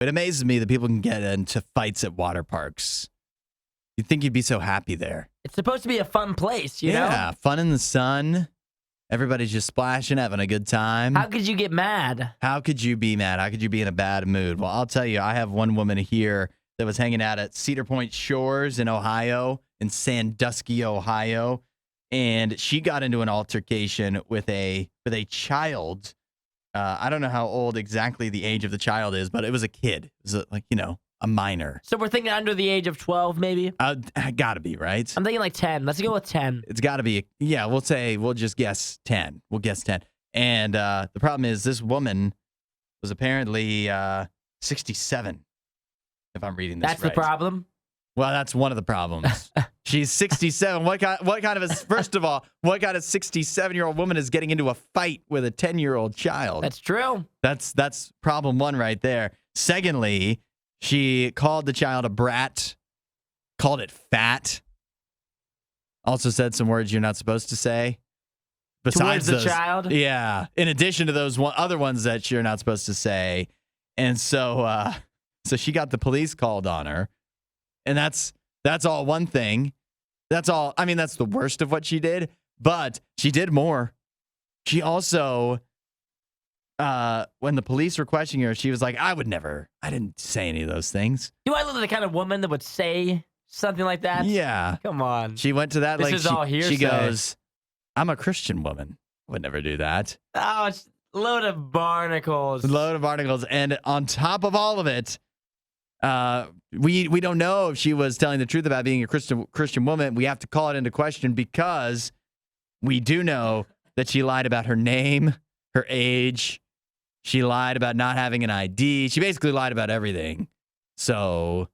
It amazes me that people can get into fights at water parks. You'd think you'd be so happy there. It's supposed to be a fun place, you know? Yeah, fun in the sun. Everybody's just splashing, having a good time. How could you get mad? How could you be mad? How could you be in a bad mood? Well, I'll tell you, I have one woman here that was hanging out at Cedar Point Shores in Ohio, in Sandusky, Ohio, and she got into an altercation with a child. I don't know how old exactly the age of the child is, but it was a kid. It was a minor. So we're thinking under the age of 12, maybe? Gotta be, right? I'm thinking like 10. Let's go with 10. It's gotta be. Yeah, we'll just guess 10. We'll guess 10. And the problem is this woman was apparently 67, if I'm reading this right. That's the problem? Well, that's one of the problems. She's 67. What kind of first of all, what kind of 67-year-old woman is getting into a fight with a 10-year-old child? That's true. That's problem one right there. Secondly, she called the child a brat, called it fat. Also said some words you're not supposed to say. Besides Towards the child? Yeah. In addition to those other ones that you're not supposed to say. And so she got the police called on her. And that's all one thing. That's all. I mean, that's the worst of what she did. But she did more. She also, when the police were questioning her, she was like, I didn't say any of those things. Do I look like the kind of woman that would say something like that? Yeah. Come on. She went to that. This is all hearsay. She goes, I'm a Christian woman. Would never do that. Oh, it's a load of barnacles. And on top of all of it, we don't know if she was telling the truth about being a Christian woman. We have to call it into question because we do know that she lied about her name, her age. She lied about not having an ID. She basically lied about everything. So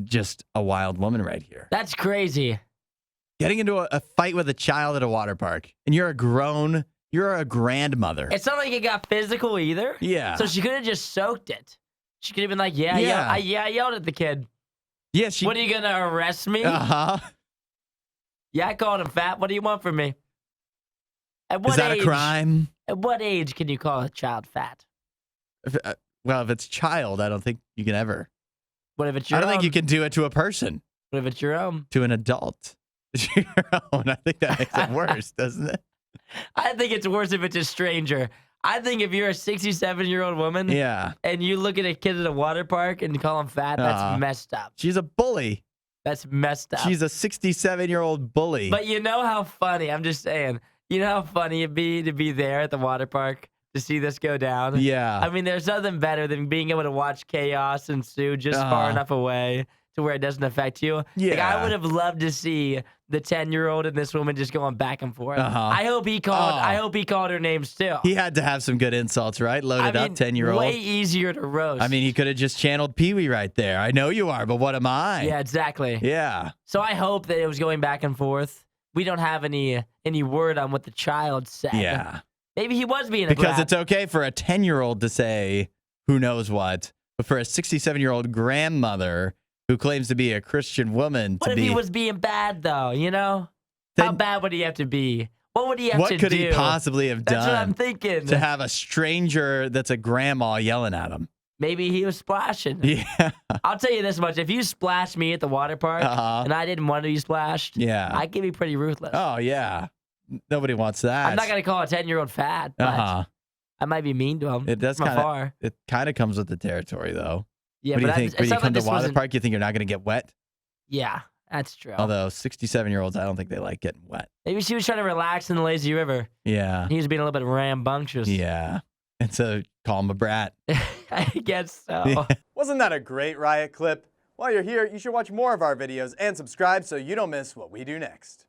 just a wild woman right here. That's crazy. Getting into a fight with a child at a water park, and you're a grandmother. It's not like it got physical either. Yeah. So she could have just soaked it. She could have been like, I yelled at the kid. Yeah, What, are you going to arrest me? Uh-huh. Yeah, I called him fat. What do you want from me? At what Is that age, a crime? At what age can you call a child fat? If it's child, I don't think you can ever. What if it's your own? I don't think you can do it to a person. What if it's your own? To an adult. It's your own. I think that makes it worse, doesn't it? I think it's worse if it's a stranger. I think if you're a 67-year-old woman and you look at a kid at a water park and you call him fat, that's messed up. She's a bully. That's messed up. She's a 67-year-old bully. But you know how funny, I'm just saying, you know how funny it'd be to be there at the water park to see this go down? Yeah. I mean, there's nothing better than being able to watch chaos ensue just far enough away to where it doesn't affect you. Yeah. Like, I would have loved to see the 10-year-old and this woman just going back and forth. I hope he called her names too. He had to have some good insults, right? Loaded up 10-year-old. Way easier to roast. I mean, he could have just channeled Pee-wee right there. I know you are, but what am I? Yeah, exactly. Yeah. So I hope that it was going back and forth. We don't have any word on what the child said. Yeah. Maybe he was being a brat. Because it's okay for a 10-year-old to say who knows what, but for a 67-year-old grandmother who claims to be a Christian woman What if he was being bad, though, you know? How bad would he have to be? What would he have to do? What could he possibly have done? That's what I'm thinking. To have a stranger that's a grandma yelling at him. Maybe he was splashing. Yeah. I'll tell you this much. If you splashed me at the water park and I didn't want to be splashed, I could be pretty ruthless. Oh, yeah. Nobody wants that. I'm not going to call a 10-year-old fat, but I might be mean to him. It does kind of comes with the territory, though. Yeah, what do you think? When you come to water park, you think you're not going to get wet? Yeah, that's true. Although 67-year-olds, I don't think they like getting wet. Maybe she was trying to relax in the lazy river. Yeah. He was being a little bit rambunctious. Yeah. And so call him a brat. I guess so. Yeah. Wasn't that a great Riot clip? While you're here, you should watch more of our videos and subscribe so you don't miss what we do next.